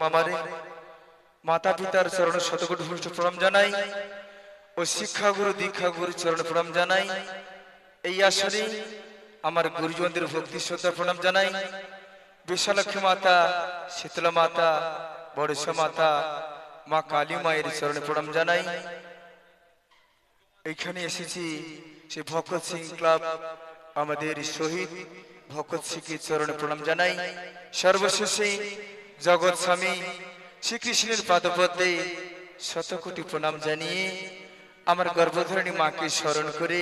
মামারে মাতা পিতার চরণে শতকোটি ভূষ্ট প্রণাম জানাই ও শিক্ষাগুরু দীক্ষাগুরু চরণে প্রণাম জানাই। এই আসরে আমার গুরুজনদের ভক্তি শ্রদ্ধা প্রণাম জানাই। বিশালক্ষী মাতা, শীতলা মাতা, বড়েশ্বর মাতা, মা কালী মায়ের চরণে প্রণাম জানাই। এখানে এসেছি সে ভগৎ সিং ক্লাব আমাদের শহীদ ভগৎ সিংয়ের চরণে প্রণাম জানাই। সর্বশেষে জগৎ স্বামী শ্রীকৃষ্ণের পাদপদ্মে শতকোটি প্রণাম জানিয়ে আমার গর্ভধারিণী মাকে স্মরণ করে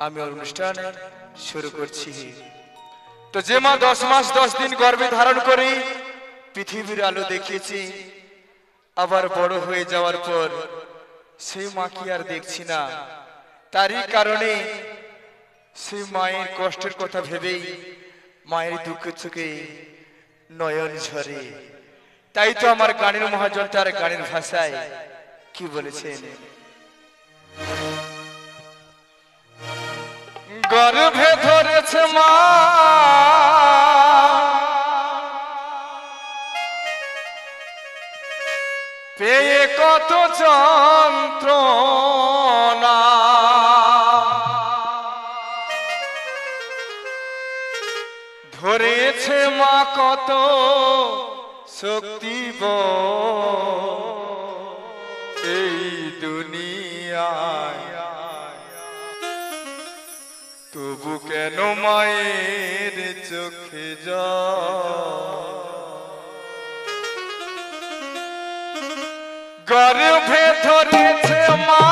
আমি অনুষ্ঠান শুরু করছি। তো যে মা 10 মাস 10 দিন গর্ভে ধারণ করে পৃথিবীর আলো দেখিয়েছি, আবার বড় হয়ে যাওয়ার পর সেই মাকে আর দেখছি না। তারই কারণে সেই মায়ের কষ্টের কথা ভেবেই মায়ের দুঃখ চোখে নয়ন ঝরে। তাই তো আমার গানের মহাজন তার গানের ভাষায় কি বলেছেন, গর্ভে ধরেছে মা পেয়ে কত যন্ত্রণা, ধরেছে মা কত শক্তি এই দুনিয়ায়, তবু কেন মায়ের চোখে জল, গর্ভে ধরেছে মা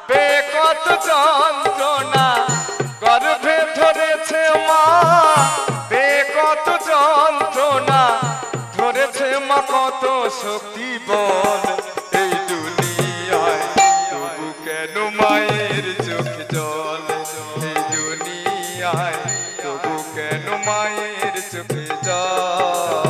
পেয়ে কত যন্ত্রণা, গর্ভে ধরেছে মা পেয়ে কত যন্ত্রণা, ধরেছে মা কত শক্তি বল এই দুনিয়ায়, তবু কেন মায়ের চোখে জল এই দুনিয়ায়, তবু কেন মায়ের চোখে জল।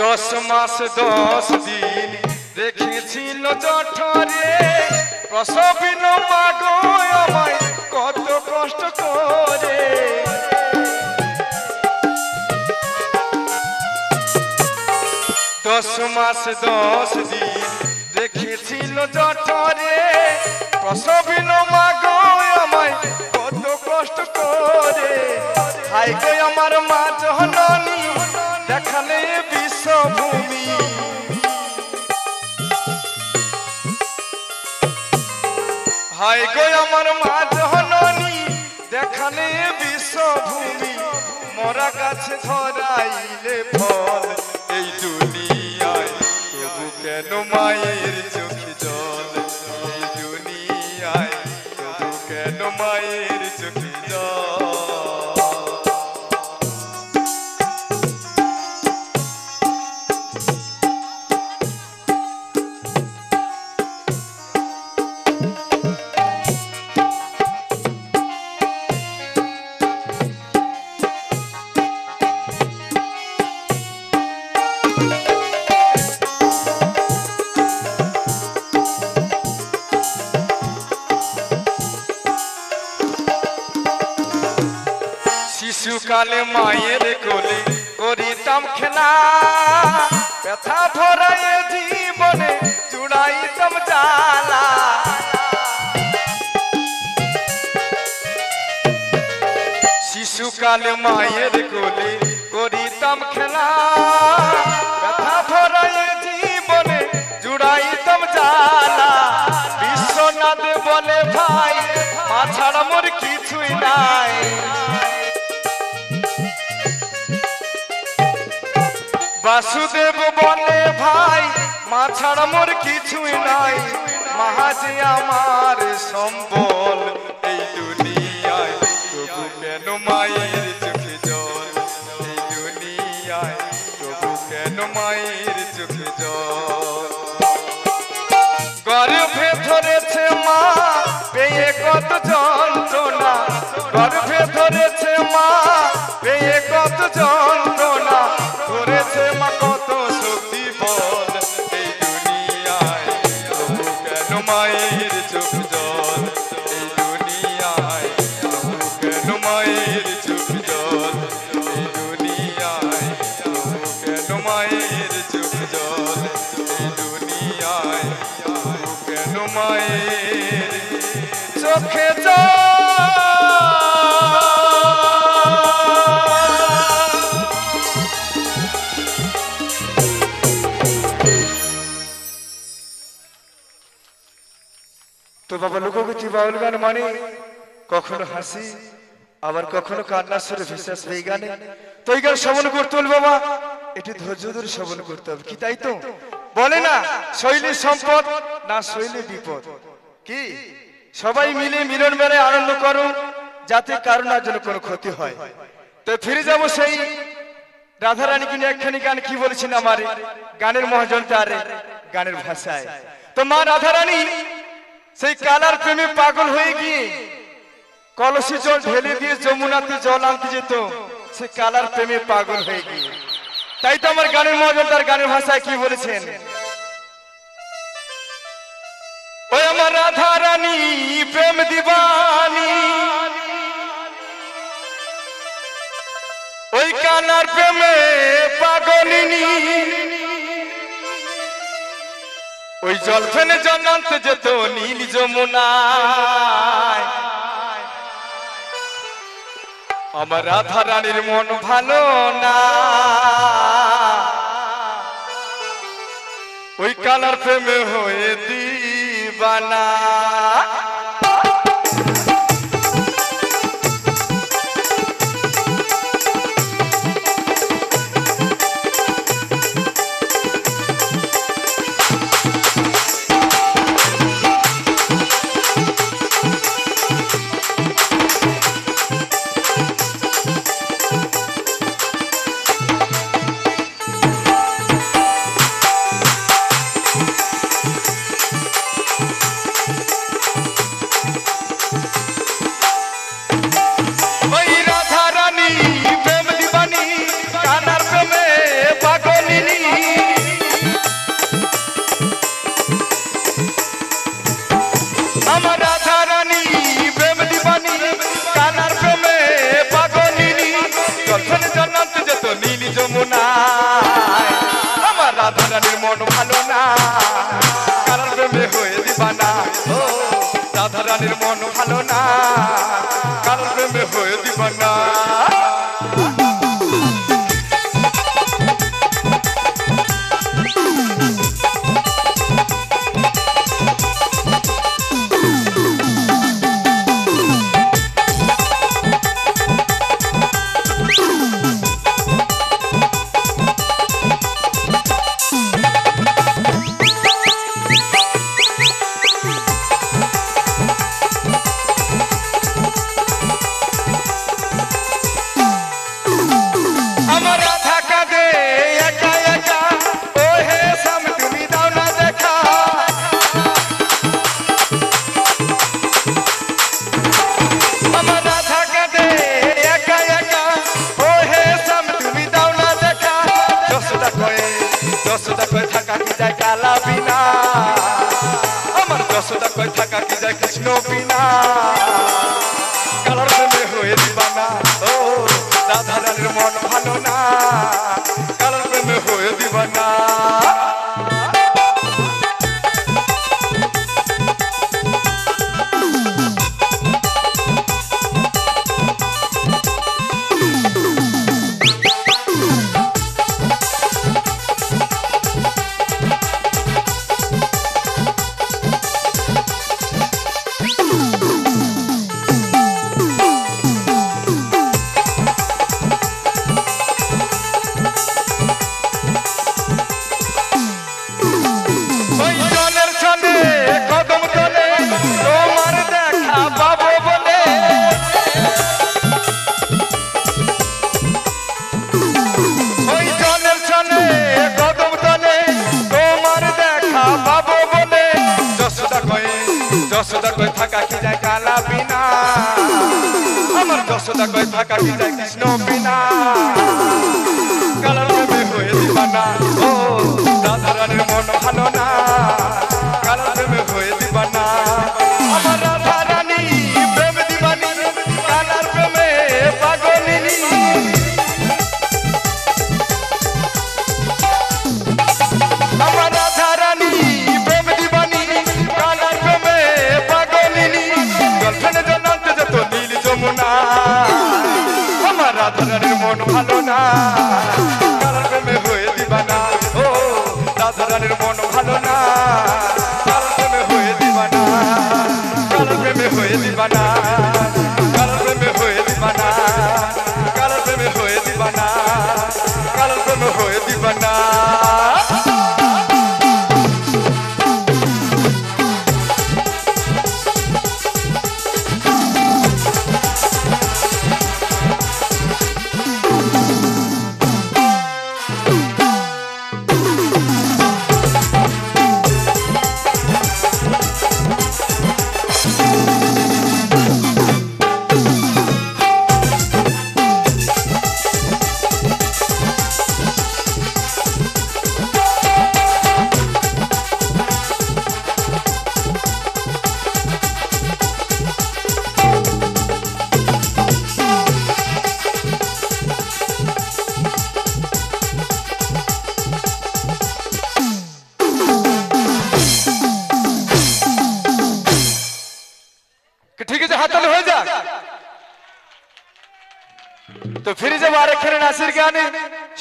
দশ মাস 10 দিন রেখেছিল জঠরে, প্রসবিন মা গো আমায় কত কষ্ট করে, 10 মাস 10 দিন রেখেছিল জঠরে, প্রসবিন মা গো আমায় কত কষ্ট করে, হায় গো আমার মা জননী দেখালে বিশ্বভূমি, হায় গো আমার মা জননী দেখালে বিশ্বভূমি, মরা গাছে ধরাইলে ফল এই দুনিয়ায়, তবু কেন মায়ের চোখে জল এই দুনিয়ায়, তবু কেন মায়ের চোখে জল। শিশুকালে মায়ের কোলে করিতাম খেলা, ব্যথা ভরায় জীবনে জুড়াইতাম জ্বালা, শিশুকালে মায়ের কোলে করিতাম খেলা, ব্যথা ভরায় জীবনে জুড়াইতাম জ্বালা, বিশ্বনাথ বলে ভাই মা ছাড়া মোর কিছুই নাই, বাসুদেব বলে ভাই মা ছাড়া মোর কিছুই নাই, মা যে আমার সম্বল এই দুনিয়ায়, তবু কেন মায়ের চোখে জল এই দুনিয়ায়। দুনিয়ায় তবু কেন মায়ের চোখে জল গর্ভে ধরেছে মা পেয়ে কত যন্ত্রণা গর্ভে ধরেছে মা পেয়ে কত যন্ত্রণা ধরেছে মা কত শক্তি বল এই দুনিয়ায় তবু কেন মায়ের চোখ জল এই দুনিয়ায় তবু কেন মায়ের চোখ জল এই দুনিয়ায় তবু কেন মায়ের চোখ জল এই দুনিয়ায় তবু কেন মায়ের চোখে জল তো বাবা লোকগীতি বাউল গান মানে কখনো হাসি আবার কখনো কান্নার সুরে ভেসে এই গানে তো এই গান শ্রবণ করতে হল বাবা এটি ধৈর্য ধরে শ্রবণ করতে হবে কি তাই তো বলে না শৈলী সম্পদ না শৈলী বিপদ কি সবাই মিলে মিলন মেলায় আনন্দ করো যাতে কারো না যেন কোনো ক্ষতি হয় তো ফিরে যাব সেই রাধারানীকে নিয়ে একখানি গান কি বলেছেন আমার গানের মহাজনটা আরে গানের ভাষায় তো মা রাধারানী সেই কালার প্রেমে পাগল হয়ে গিয়ে কলসি জল ঢেলে দিয়ে যমুনাতে জল আনতে যেত সে কালার প্রেমে পাগল হয়ে গিয়ে তাই তো আমার গানের মহাজন তার গানের ভাষায় কি বলেছেন ওই আমার রাধারানী প্রেম দিবানী ওই কালার প্রেমে পাগলিনী ওই জল ফেনে জল আনতে যেত নীল যমুনায় আমার রাধা রানীর মন ভালো না ওই কালার প্রেমে হয়ে দিবানা রাধারানীর মন ভালো না কারণ প্রেমে হয়ে দিবানা ও রাধারানীর মন ভালো না কারণ প্রেমে হয়ে দিবানা কৃষ্ণ বিনা কালার প্রেমে হয়ে দিবানা ও রাধারানীর মন ভালো না কালার প্রেমে হয়ে দিবানা যশোদা কই থাকা কি যায় কালা বিনা, আমার যশোদা কই থাকা কি যায় কৃষ্ণ বিনা, কালার প্রেমে হয়ে দিবানা ও রাধা রানীর মন ভালো না, কালার প্রেমে হয়ে দিবানা আমার রাধা রানী প্রেম দিবানি, কালার প্রেমে পাগলিনী, আমার রাধা রানী প্রেম দিবানি, কালার প্রেমে পাগলিনী, গল্পের জনাতে যত নীল যমুনা, আমার রাধা রানীর মন ভালো না, কালার প্রেমে হয়ে দিবানা ও রাধা রানীর মন ভালো না, কালার প্রেমে হয়ে দিবানা, কালার প্রেমে হয়ে দিবানা, কালার প্রেমে হয়ে দিবানা, কালার প্রেমে হয়ে দিবানা, কালার প্রেমে হয়ে দিবানা। ঠিক আছে, হাততালি হয়ে যাক। তো ফিরে যাবো আরেকখানে নাচের গানে।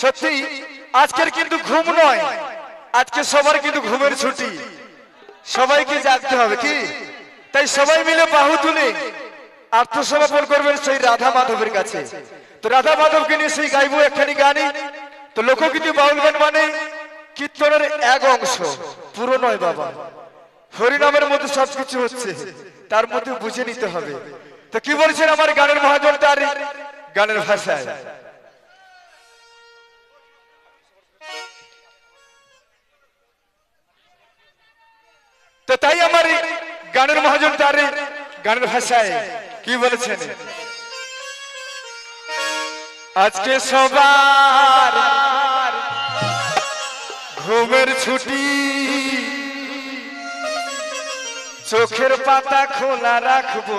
সত্যি আজকের কিন্তু ঘুম নয়, আজকে সবার কিন্তু ঘুমের ছুটি, সবাইকে জাগতে হবে কি, তাই সবাই মিলে বাহু তুলে আত্মসমর্পণ করবেন সেই রাধা মাধবের কাছে। তো রাধা মাধবকে নিয়ে সেই গাইবো একখানি গানে। তো লোকগীতি বাউল গান মানে কীর্তনের এক অংশ, পুরো নয় বাবা। হরিনামের মধ্যে সবকিছু হচ্ছে, তার মধ্যে বুঝে নিতে হবে। তো কি বলছেন আমার গানের মহাজন তার গানের ভাষায়? তো তাই আমার গানের মহাজন তার গানের ভাষায় কি বলেছেন? আজকে সবার ঘুমের ছুটি, চোখের পাতা খোলা রাখবো,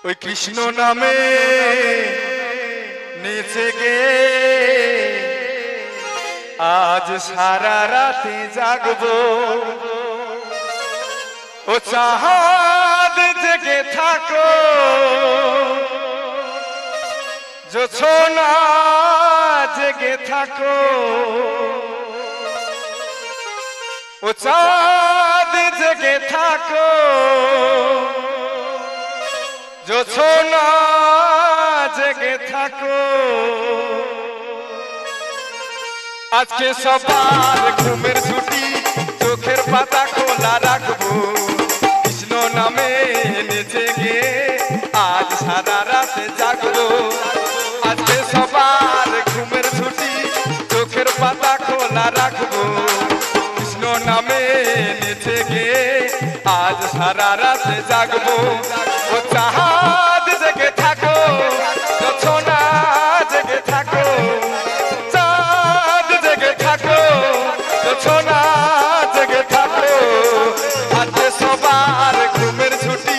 ওই কৃষ্ণ নামে নেচে গে আজ সারা রাতে জাগবো, ও চাঁদ জেগে থাকো, জোছনা জেগে থাকো, ও চাঁদ জেগে থাকো, জোছনা জেগে থাকো, আজকে সবার ঘুমের ছুটি, চোখের পাতা খোলা রাখবো, কৃষ্ণ নামে নেচে গে আজ সারা রাতে জাগবো, আজকে সবার ঘুমের ছুটি, চোখের পাতা খোলা রাখবো, কৃষ্ণ নামে নেচে গে আজ সারা রাতে জাগবো, ও চাঁদ জেগে থাকো, জোছনা জেগে থাকো, চাঁদ জেগে থাকো, জোছনা জেগে থাকো, আজকে সবার ঘুমের ছুটি,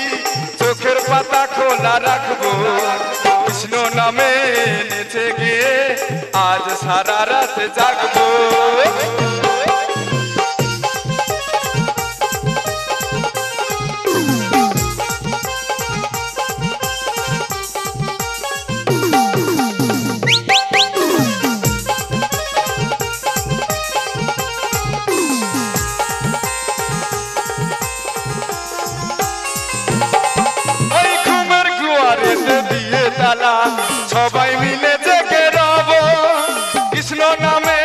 চোখের পাতা খোলা রাখবো, কৃষ্ণ নামে নেচে গিয়ে আজ সারা রাত জাগবো। সবাই মিলে জেগে রব, কৃষ্ণ নামে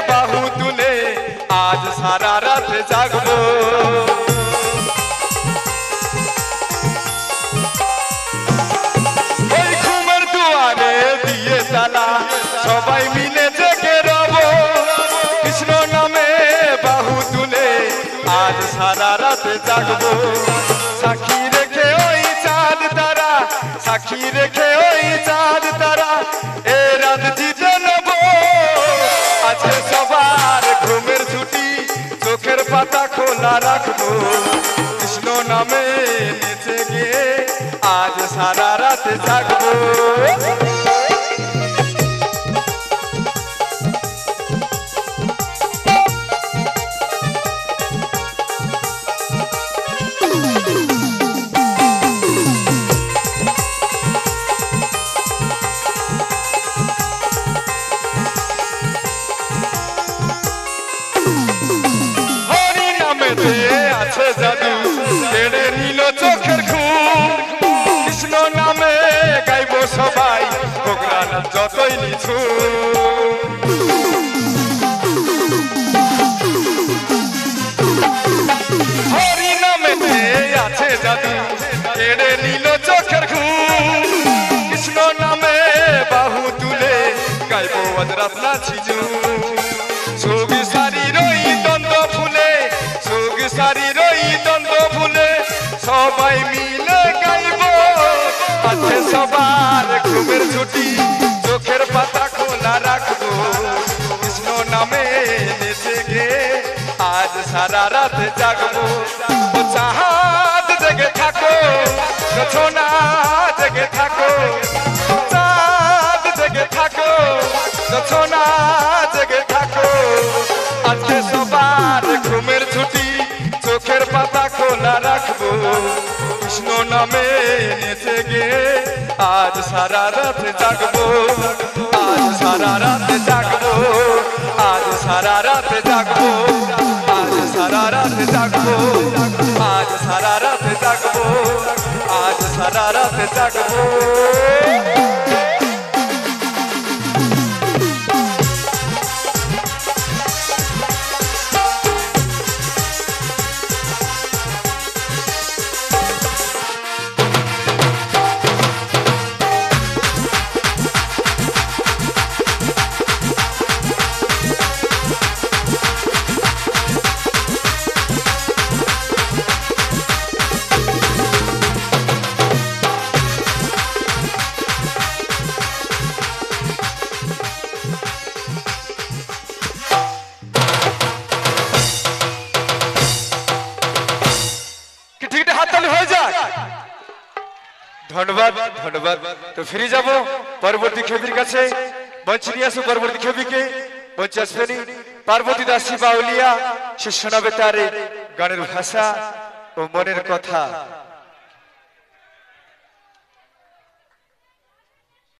বাহু তুলে জাগবো সাক্ষী রেখে ওই চাঁদ তারা সাক্ষী রেখে ওই চাঁদ তারা এ রাত জিতে নেব আজকে সবার ঘুমের ছুটি চোখের পাতা খোলা রাখবো কৃষ্ণ নামে নেচে গিয়ে আজ সারা রাত জাগবো আছে জাদু কেড়ে নিল চোখের ঘুম কৃষ্ণ নামে গাইব সবাই প্রোগ্রাম যতই নিছু হরি নামে আছে জাদু কেড়ে নিল চোখের ঘুম কৃষ্ণ নামে বাহু তুলে গাইব আজরাত নাচিজু ছবি সারি রই দ্বন্দ্ব ফুলে সারির ওই দ্বন্দ্ব ভুলে সবাই মিলে গাইব আছে সবার ঘুমের ছুটি চোখের পাতা খোলা রাখবো কৃষ্ণ নামে নেচে গে আজ সারা রাত জাগবো চাঁদ জেগে থাকো রচনা জেগে থাকো চাঁদ জেগে থাকো রচনা জেগে থাকো আজকে সবার ঘুমের ছুটি চোখের পাতা খোলা রাখবো কৃষ্ণ নামে নেচে গে আজ সারা রাত জাগবো আজ সারা রাত জাগবো আজ সারা রাত জাগবো আজ সারা রাত জাগবো আজ সারা রাত জাগবো আজ সারা রাত জাগবো ধন্যবাদ ধন্যবাদ তো ফিরে যাব পরবর্তী খেবির কাছে মঞ্চে নিয়ে আসবো পরবর্তী খেবিকে মঞ্চে আসবেনি পার্বতী দাসী বাউলিয়া সে শোনাবে তার গানের ভাষা ও মনের কথা